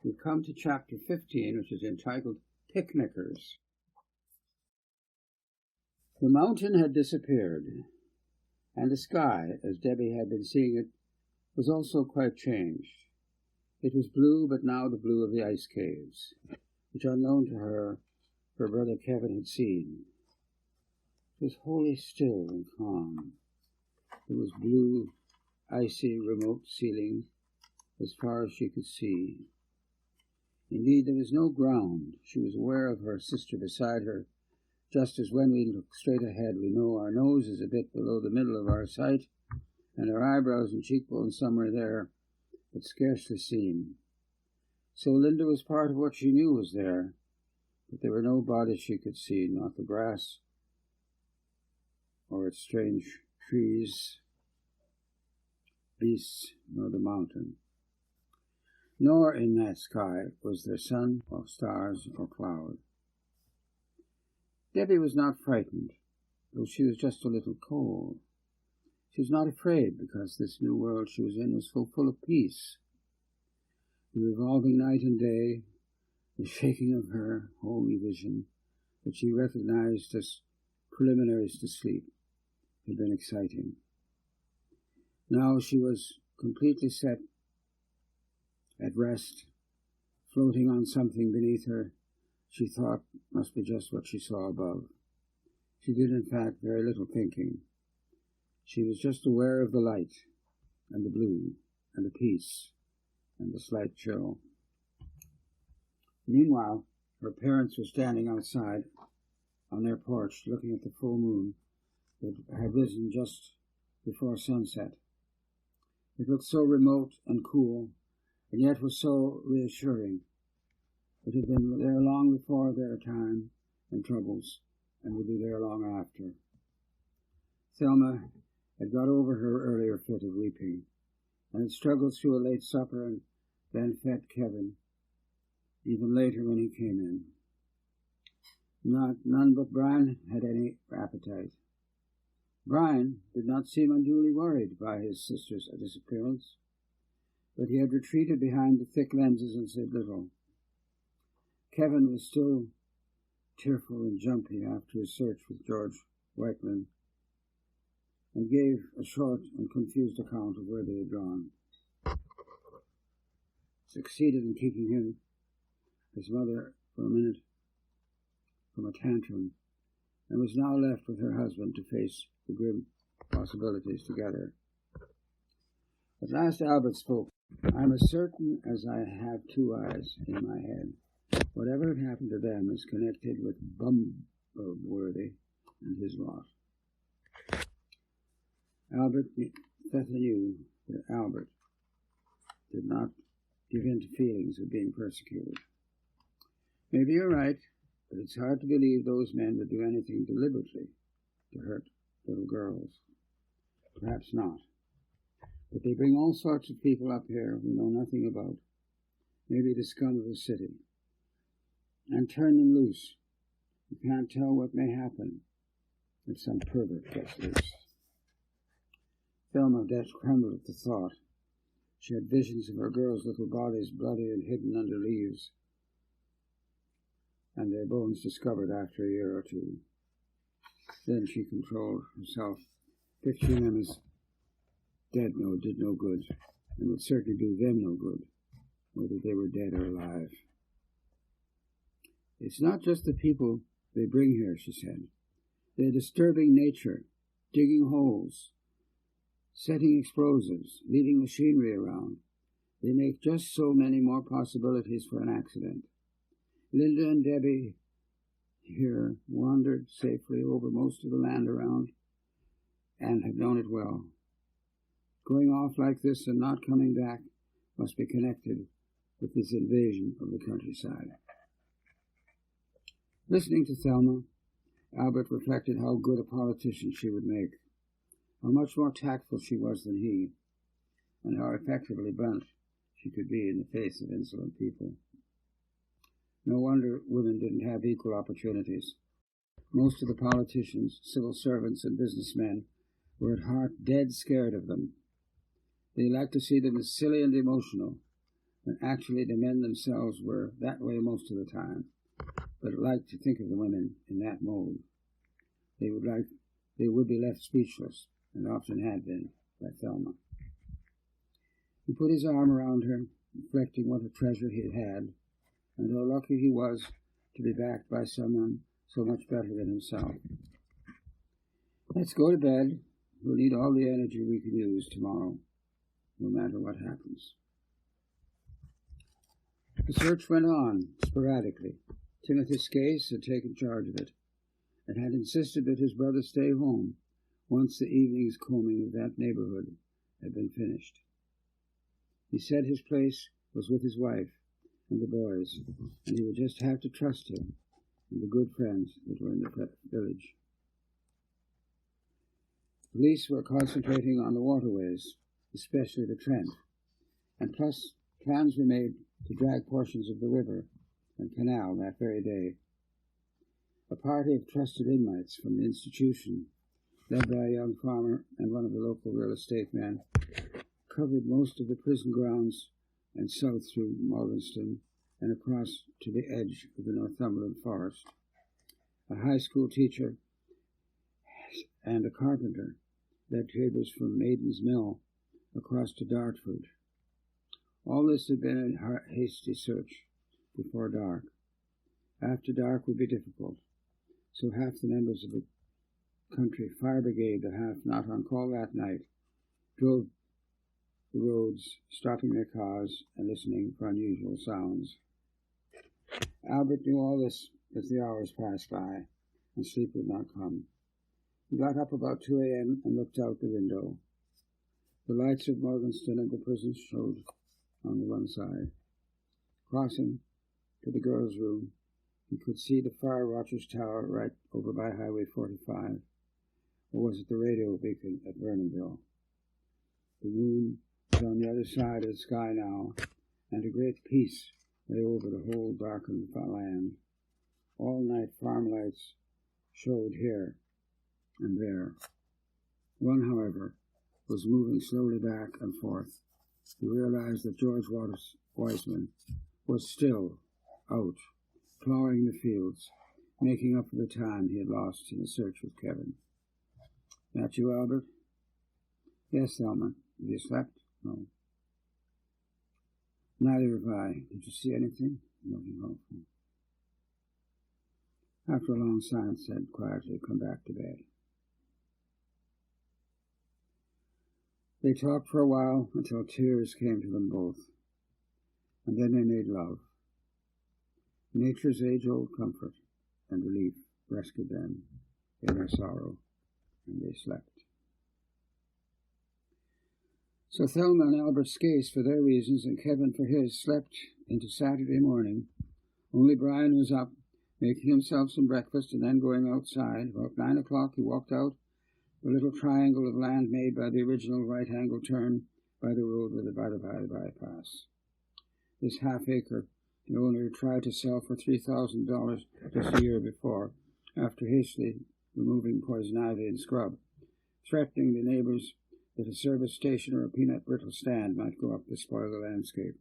We've come to chapter 15, which is entitled Picnickers. The mountain had disappeared, and the sky, as Debbie had been seeing it, was also quite changed. It was blue, but now the blue of the ice caves, which unknown to her brother Kevin had seen. It was wholly still and calm. It was blue, icy, remote ceiling as far as she could see. Indeed, there was no ground. She was aware of her sister beside her, just as when we look straight ahead we know our nose is a bit below the middle of our sight, and our eyebrows and cheekbones somewhere there, but scarcely seen. So Linda was part of what she knew was there, but there were no bodies she could see, not the grass or its strange trees, beasts, nor the mountain. Nor in that sky was there sun or stars or cloud. Debbie was not frightened, though she was just a little cold. She was not afraid, because this new world she was in was so full of peace. The revolving night and day, the shaking of her homely vision, which she recognized as preliminaries to sleep, had been exciting. Now she was completely set at rest, floating on something beneath her she thought must be just what she saw above. She did, in fact, very little thinking. She was just aware of the light, and the blue, and the peace, and the slight chill. Meanwhile, her parents were standing outside on their porch, looking at the full moon that had risen just before sunset. It looked so remote and cool, and yet was so reassuring. It had been there long before their time and troubles, and would be there long after. Thelma had got over her earlier fit of weeping, and had struggled through a late supper and then fed Kevin, even later when he came in. None but Brian had any appetite. Brian did not seem unduly worried by his sister's disappearance, but he had retreated behind the thick lenses and said little. Kevin was still tearful and jumpy after his search with George Wakeman, and gave a short and confused account of where they had gone. Succeeded in keeping his mother, for a minute from a tantrum, and was now left with her husband to face the grim possibilities together. At last Albert spoke. "I'm as certain as I have two eyes in my head. Whatever had happened to them is connected with Bumbleworthy and his lot." Theta knew that Albert did not give in to feelings of being persecuted. "Maybe you're right, but it's hard to believe those men would do anything deliberately to hurt little girls. Perhaps not. But they bring all sorts of people up here we know nothing about, maybe the scum of the city, and turn them loose. You can't tell what may happen if some pervert gets loose." Thelma trembled at the thought. She had visions of her girls' little bodies bloody and hidden under leaves, and their bones discovered after a year or two. Then she controlled herself, picturing them as dead did no good, and would certainly do them no good, whether they were dead or alive. "It's not just the people they bring here," she said. "They're disturbing nature, digging holes, setting explosives, leaving machinery around. They make just so many more possibilities for an accident. Linda and Debbie here wandered safely over most of the land around and have known it well. Going off like this and not coming back must be connected with this invasion of the countryside." Listening to Thelma, Albert reflected how good a politician she would make, how much more tactful she was than he, and how effectively blunt she could be in the face of insolent people. No wonder women didn't have equal opportunities. Most of the politicians, civil servants, and businessmen were at heart dead scared of them. They liked to see them as silly and emotional, when actually the men themselves were that way most of the time, but liked to think of the women in that mode. They would be left speechless, and often had been, by Thelma. He put his arm around her, reflecting what a treasure he had, and how lucky he was to be backed by someone so much better than himself. Let's go to bed. We'll need all the energy we can use tomorrow, no matter what happens. The search went on, sporadically. Timothy Scace had taken charge of it, and had insisted that his brother stay home once the evening's combing of that neighborhood had been finished. He said his place was with his wife and the boys, and he would just have to trust him and the good friends that were in the village. Police were concentrating on the waterways, especially the Trent, and plus plans were made to drag portions of the river and canal that very day. A party of trusted inmates from the institution, led by a young farmer and one of the local real estate men, covered most of the prison grounds and south through Morganstone and across to the edge of the Northumberland forest. A high school teacher and a carpenter led tables from Maiden's Mill across to Dartford. All this had been a hasty search before dark. After dark would be difficult, so half the members of the country fire brigade, the half not on call that night, drove the roads, stopping their cars and listening for unusual sounds. Albert knew all this as the hours passed by, and sleep would not come. He got up about 2 a.m. and looked out the window. The lights of Morganstone and the prison showed on the one side. Crossing to the girls' room, he could see the fire watcher's tower right over by Highway 45, or was it the radio beacon at Vernonville? The moon was on the other side of the sky now, and a great peace lay over the whole darkened land. All-night farm lights showed here and there. One, however, was moving slowly back and forth. He realized that George Wiseman was still out, plowing the fields, making up for the time he had lost in the search with Kevin. That you, Albert? Yes, Thelma. Have you slept? No. Neither have I. Did you see anything? Nothing hopeful. After a long silence, said quietly, come back to bed. They talked for a while until tears came to them both, and then they made love. Nature's age-old comfort and relief rescued them in their sorrow, and they slept. So Thelma and Albert Scace, for their reasons, and Kevin for his, slept into Saturday morning. Only Brian was up, making himself some breakfast, and then going outside. About 9 o'clock he walked out the little triangle of land made by the original right-angle turn by the road with the bypass. This half-acre the owner tried to sell for $3,000 just a year before, after hastily removing poison ivy and scrub, threatening the neighbors that a service station or a peanut brittle stand might go up to spoil the landscape.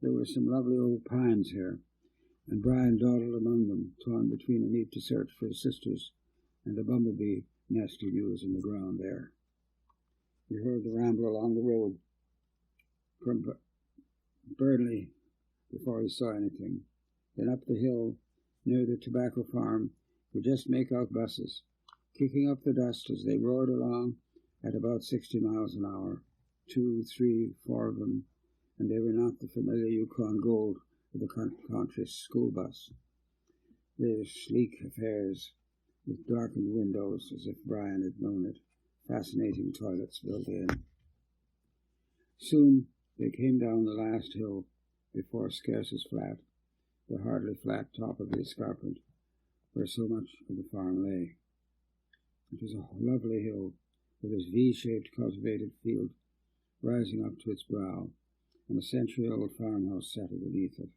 There were some lovely old pines here, and Brian dawdled among them, torn between a need to search for his sisters and a bumblebee nest he knew was in the ground there. He heard the ramble along the road from Burnley before he saw anything. Then up the hill, near the tobacco farm, he could just make out buses, kicking up the dust as they roared along at about 60 miles an hour, 2, 3, 4 of them, and they were not the familiar Yukon Gold of the country school bus. They were sleek affairs, with darkened windows, as if Brian had known it, fascinating toilets built in. Soon they came down the last hill before Scace's flat, the hardly flat top of the escarpment, where so much of the farm lay. It was a lovely hill, with its V-shaped cultivated field rising up to its brow, and a century-old farmhouse settled beneath it.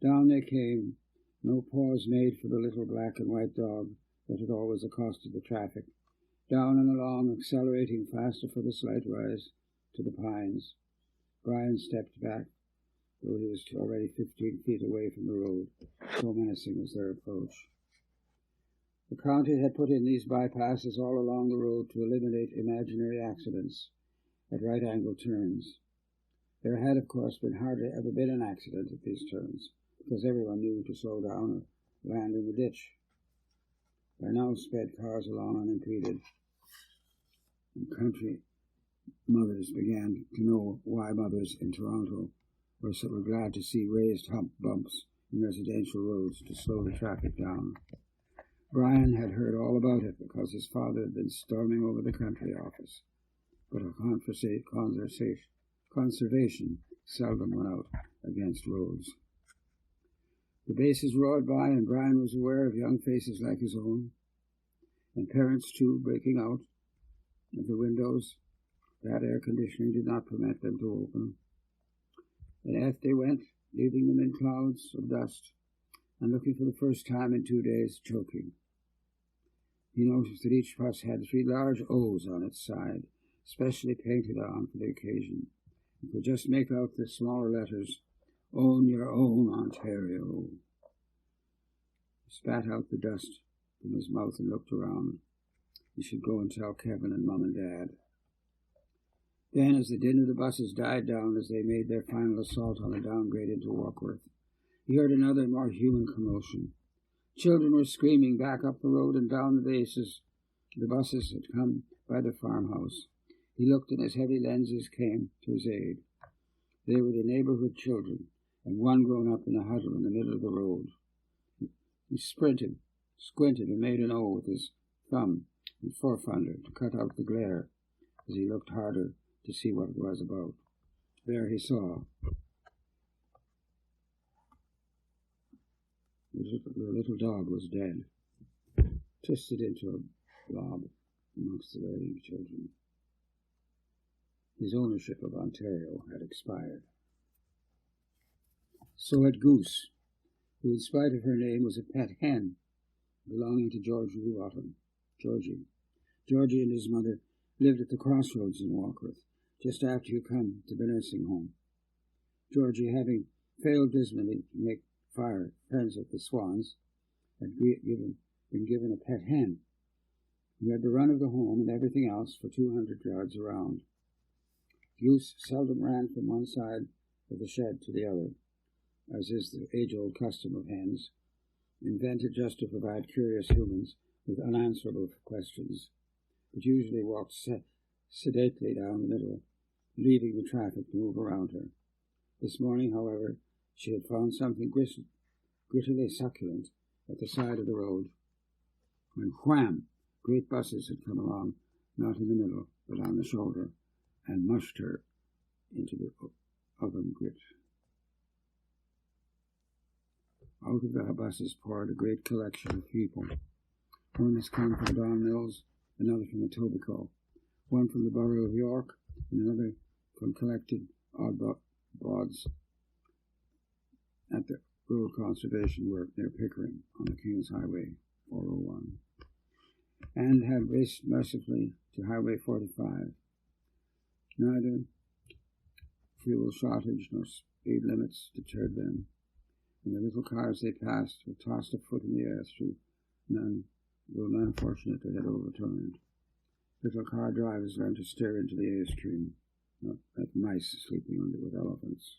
Down they came, no pause made for the little black and white dog that had always accosted the traffic, down and along, accelerating faster for the slight rise, to the pines, Brian stepped back, though he was already 15 feet away from the road, so menacing was their approach. The county had put in these bypasses all along the road to eliminate imaginary accidents at right-angle turns. There had, of course, hardly ever been an accident at these turns, because everyone knew to slow down or land in the ditch. By now sped cars along unimpeded, and country mothers began to know why mothers in Toronto were glad to see raised hump bumps in residential roads to slow the traffic down. Brian had heard all about it because his father had been storming over the country office, but a conservation seldom went out against roads. The bases roared by, and Brian was aware of young faces like his own, and parents too breaking out of the windows. That air conditioning did not permit them to open. And off they went, leaving them in clouds of dust, and looking for the first time in 2 days, choking. He noticed that each bus had 3 large O's on its side, specially painted on for the occasion. You could just make out the smaller letters, "Own Your Own Ontario." He spat out the dust from his mouth and looked around. He should go and tell Kevin and Mum and Dad. Then, as the din of the buses died down as they made their final assault on the downgrade into Warkworth, he heard another, more human commotion. Children were screaming back up the road and down the bases. The buses had come by the farmhouse. He looked, and his heavy lenses came to his aid. They were the neighborhood children, and one grown up in a huddle in the middle of the road. He sprinted, squinted, and made an O with his thumb and forefinger to cut out the glare as he looked harder to see what it was about. There he saw the little dog was dead, twisted into a blob amongst the waiting children. His ownership of Ontario had expired. So had Goose, who in spite of her name was a pet hen belonging to Georgie. Georgie and his mother lived at the crossroads in Warkworth, just after you come to the nursing home. Georgie, having failed dismally to make friends with the swans, had been given a pet hen, who had the run of the home and everything else for 200 yards around. Goose seldom ran from one side of the shed to the other, as is the age-old custom of hens, invented just to provide curious humans with unanswerable questions, but usually walked sedately down the middle, leaving the traffic to move around her. This morning, however, she had found something grittily succulent at the side of the road, when wham! Great buses had come along, not in the middle, but on the shoulder, and mushed her into the oven grit. Out of the buses poured a great collection of people. One has come from Don Mills, another from Etobicoke, one from the borough of York, and another from collected oddbods at the road conservation work near Pickering on the King's Highway 401, and had raced mercifully to Highway 45. Neither fuel shortage nor speed limits deterred them, and the little cars they passed were tossed a foot in the air through none, though none fortunately had overturned. Little car drivers learned to stare into the airstream, not like mice sleeping under with elephants.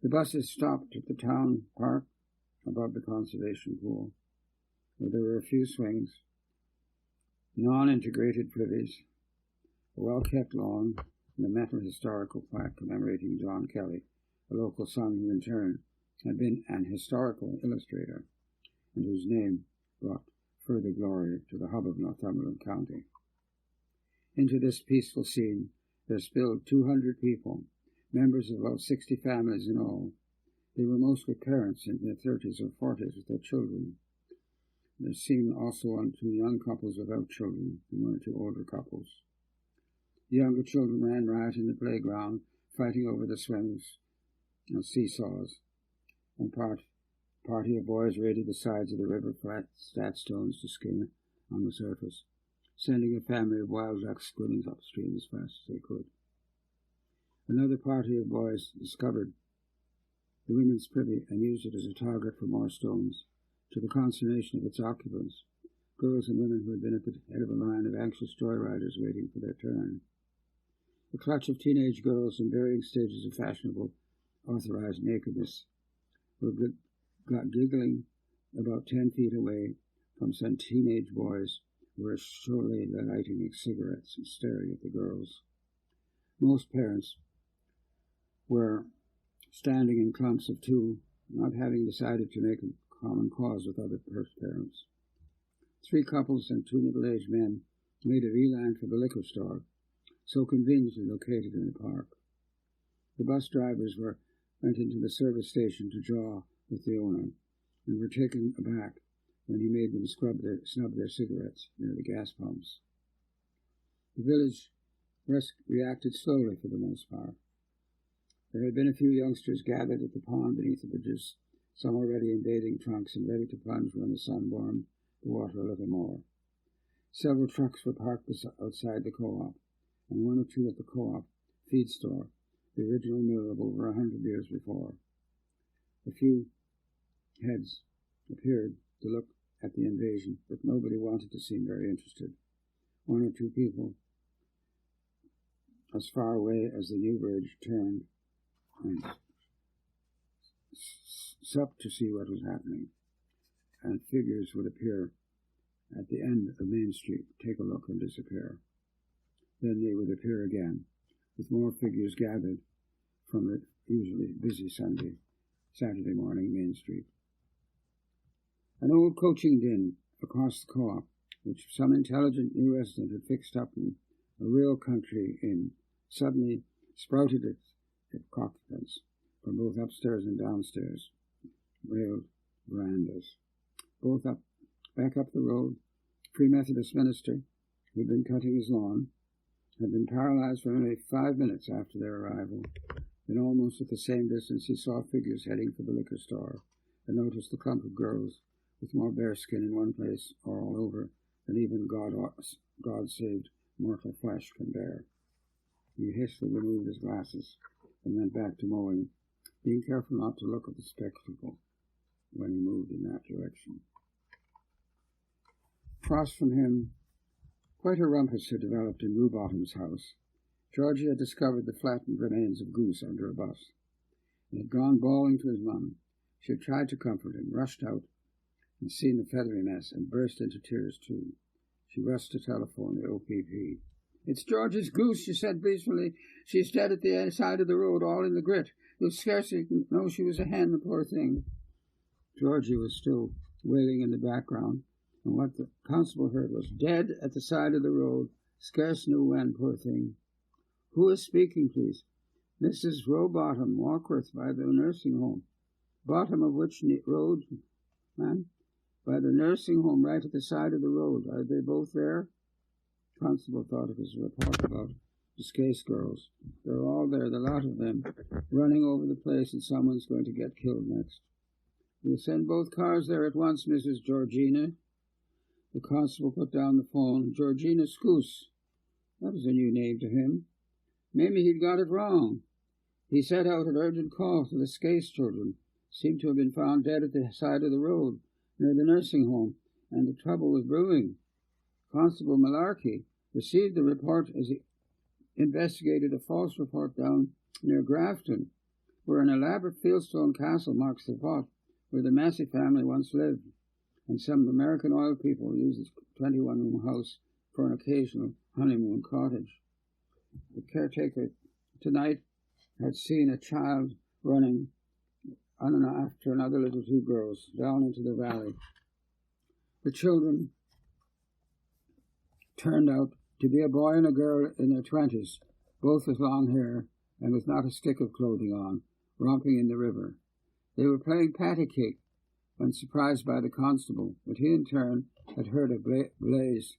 The buses stopped at the town park above the conservation pool, where there were a few swings, non-integrated privies, a well-kept lawn, and a metal historical plaque commemorating John Kelly, a local son who in turn had been an historical illustrator, and whose name brought further glory to the hub of Northumberland County. Into this peaceful scene there spilled 200 people, members of about 60 families in all. They were mostly parents in their 30s or 40s with their children. There seemed also 2 young couples without children and 1 or 2 older couples. The younger children ran riot in the playground, fighting over the swings and seesaws, and party of boys raided the sides of the river for flat stones to skim on the surface, sending a family of wild ducks swimming upstream as fast as they could. Another party of boys discovered the women's privy and used it as a target for more stones, to the consternation of its occupants, girls and women who had been at the head of a line of anxious joyriders waiting for their turn. A clutch of teenage girls in varying stages of fashionable, authorized nakedness were giggling about 10 feet away from some teenage boys who were surely lighting cigarettes and staring at the girls. Most parents were standing in clumps of two, not having decided to make a common cause with other parents. 3 couples and 2 middle-aged men made a beeline for the liquor store, so conveniently located in the park. The bus drivers went into the service station to jaw with the owner, and were taken aback when he made them snub their cigarettes near the gas pumps. The village reacted slowly for the most part. There had been a few youngsters gathered at the pond beneath the bridges, some already in bathing trunks and ready to plunge when the sun warmed the water a little more. Several trucks were parked outside the co-op, and 1 or 2 at the co-op feed store, the original mill of over 100 years before. A few heads appeared to look at the invasion, but nobody wanted to seem very interested. 1 or 2 people, as far away as the new bridge, turned and supped to see what was happening, and figures would appear at the end of Main Street, take a look and disappear. Then they would appear again, with more figures gathered from the usually busy Saturday morning Main Street. An old coaching din across the co-op, which some intelligent new resident had fixed up in a real country inn, suddenly sprouted its occupants from both upstairs and downstairs, railed verandas. Back up the road, Free Methodist minister, who had been cutting his lawn, had been paralyzed for only 5 minutes after their arrival. Then almost at the same distance he saw figures heading for the liquor store, and noticed the clump of girls with more bare skin in one place or all over than even God-saved mortal flesh can bear. He hastily removed his glasses and went back to mowing, being careful not to look at the spectacle when he moved in that direction. Across from him, quite a rumpus had developed in Rue-Bottom's house. Georgie had discovered the flattened remains of Goose under a bus, and had gone bawling to his mum. She had tried to comfort him, rushed out, and seen the feathery mess, and burst into tears too. She rushed to telephone the OPP. "It's Georgie's Goose," she said blissfully. "She's dead at the side of the road, all in the grit. You'll scarcely know she was a hen, the poor thing." Georgie was still wailing in the background, and what the constable heard was, "Dead at the side of the road, scarce knew when, poor thing." "Who is speaking, please?" "Mrs. Rowbottom, Warkworth, by the nursing home." "Bottom of which road, ma'am?" "By the nursing home, right at the side of the road. Are they both there?" Constable thought of his report about the Scace girls. "They're all there, the lot of them, running over the place, and someone's going to get killed next." "We'll send both cars there at once, Mrs. Georgina." The constable put down the phone. "Georgina Scouse." That was a new name to him. Maybe he'd got it wrong. He set out an urgent call to the Scace children. Seemed to have been found dead at the side of the road, near the nursing home, and the trouble was brewing. Constable Malarkey received the report as he investigated a false report down near Grafton, where an elaborate fieldstone castle marks the spot where the Massey family once lived, and some American oil people use this 21-room house for an occasional honeymoon cottage. The caretaker tonight had seen a child running on and after another little 2 girls down into the valley. The children turned out to be a boy and a girl in their 20s, both with long hair and with not a stick of clothing on, romping in the river. They were playing patty cake when surprised by the constable, but he in turn had heard a blaze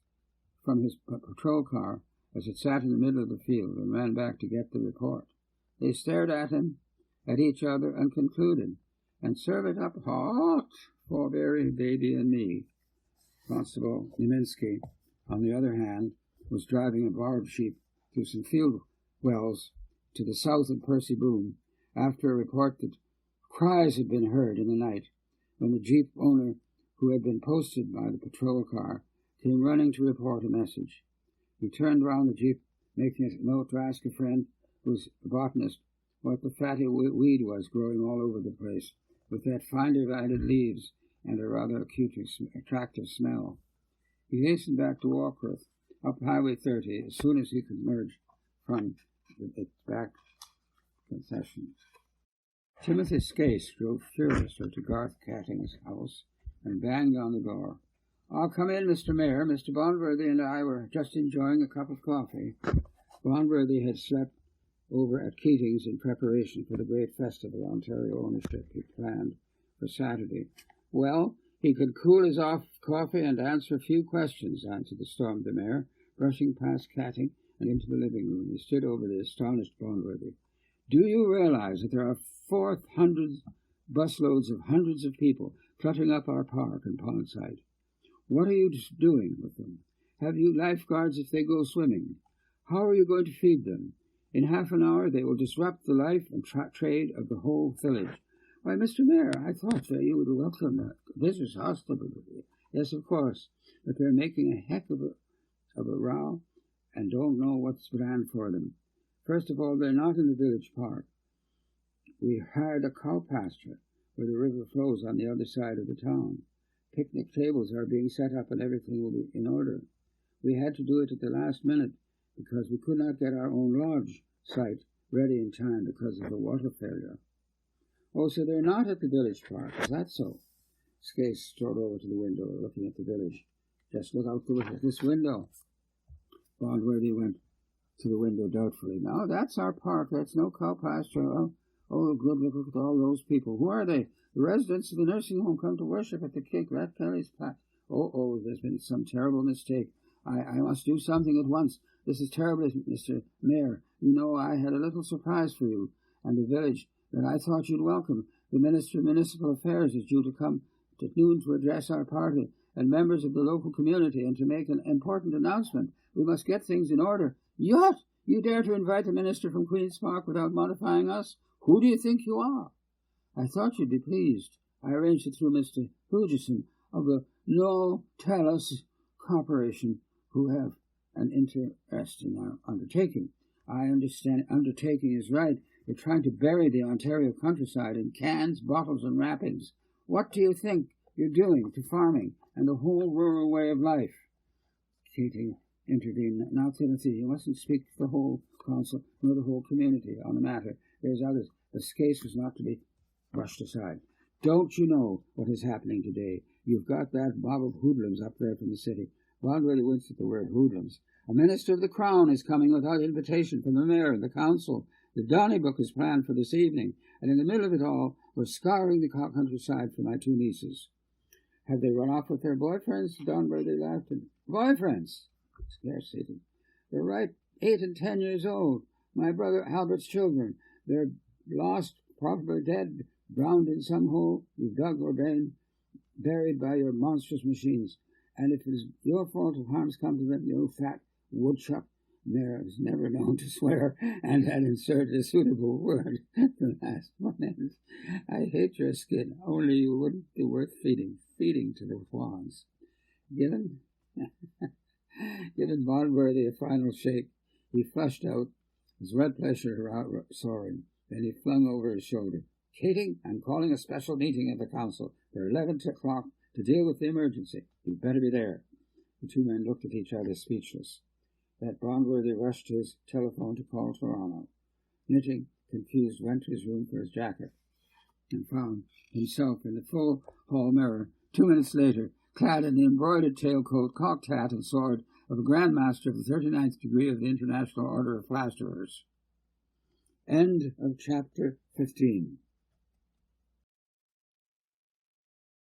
from his patrol car as it sat in the middle of the field, and ran back to get the report. They stared at him, at each other, and concluded, "And serve it up hot for Barry, baby, and me." Constable Nieminsky, on the other hand, was driving a borrowed sheep through some field wells to the south of Percy Boom, after a report that cries had been heard in the night, when the jeep owner, who had been posted by the patrol car, came running to report a message. He turned round the jeep, making a note to ask a friend, who was a botanist, what the fatty weed was growing all over the place, with that finely divided leaves and a rather attractive smell. He hastened back to Warkworth, up Highway 30, as soon as he could emerge from its back concession. Timothy Scace drove furiously to Garth Catting's house and banged on the door. "I'll come in, Mr. Mayor. Mr. Bondworthy and I were just enjoying a cup of coffee." Bondworthy had slept over at Keating's in preparation for the great festival Ontario ownership he planned for Saturday. "Well, he could cool his off coffee and answer a few questions," answered the stormed the mayor, brushing past Catting and into the living room. He stood over the astonished Bondworthy. "Do you realize that there are 400 busloads of hundreds of people cluttering up our park and pond site? What are you doing with them? Have you lifeguards if they go swimming? How are you going to feed them? In half an hour they will disrupt the life and trade of the whole village." "Why, Mr. Mayor, I thought you would welcome visitors hospitably." "Yes, of course, but they're making a heck of a row and don't know what's planned for them. First of all, they're not in the village park. We hired a cow pasture where the river flows on the other side of the town. Picnic tables are being set up and everything will be in order. We had to do it at the last minute because we could not get our own lodge site ready in time because of the water failure." "Oh, so they're not at the village park, is that so?" Scace strode over to the window, looking at the village. "Just look out this window." Bondworthy went to the window doubtfully. "No, that's our park. That's no cow pasture. Oh, good, look at all those people. Who are they? The residents of the nursing home come to worship at the Rat Kelly's plat. Oh, there's been some terrible mistake. I must do something at once. This is terrible, Mr. Mayor. You know, I had a little surprise for you and the village that I thought you'd welcome. The Minister of Municipal Affairs is due to come at noon to address our party and members of the local community and to make an important announcement. We must get things in order." "Yet! You dare to invite the minister from Queen's Park without modifying us? Who do you think you are?" "I thought you'd be pleased. I arranged it through Mr. Hugison of the No Tell Us Corporation, who have an interest in our undertaking." "I understand undertaking is right. They're trying to bury the Ontario countryside in cans, bottles, and wrappings. What do you think you're doing to farming and the whole rural way of life?" Keating intervened. "Now, Timothy, you mustn't speak to the whole council nor the whole community on the matter. There's others. The Scace was not to be brushed aside. Don't you know what is happening today? You've got that mob of hoodlums up there from the city." Bondworthy winced at the word hoodlums. "A minister of the Crown is coming without invitation from the mayor and the council. The Donnybrook is planned for this evening, and in the middle of it all, we're scouring the countryside for my two nieces." "Have they run off with their boyfriends?" Bondworthy laughed. "Boyfriends?" Scarcely. "They're right 8 and 10 years old. My brother Albert's children. They're lost, probably dead, drowned in some hole you've dug or buried by your monstrous machines. And if it's your fault if harm's come to them, you fat woodchuck." Mayor is never known to swear, and had inserted a suitable word. The last one ends. "I hate your skin, only you wouldn't be worth feeding to the swans." Given Bondworthy a final shake, he flushed out, his red pleasure soaring. Then he flung over his shoulder. "Keating, I'm calling a special meeting of the council for 11 o'clock to deal with the emergency. You'd better be there." The two men looked at each other speechless. That Bondworthy rushed to his telephone to call Toronto. Knitting, confused, went to his room for his jacket and found himself in the full hall mirror 2 minutes later, clad in the embroidered tailcoat, cocked hat, and sword of a Grand Master of the 39th degree of the International Order of Plasterers. End of chapter 15.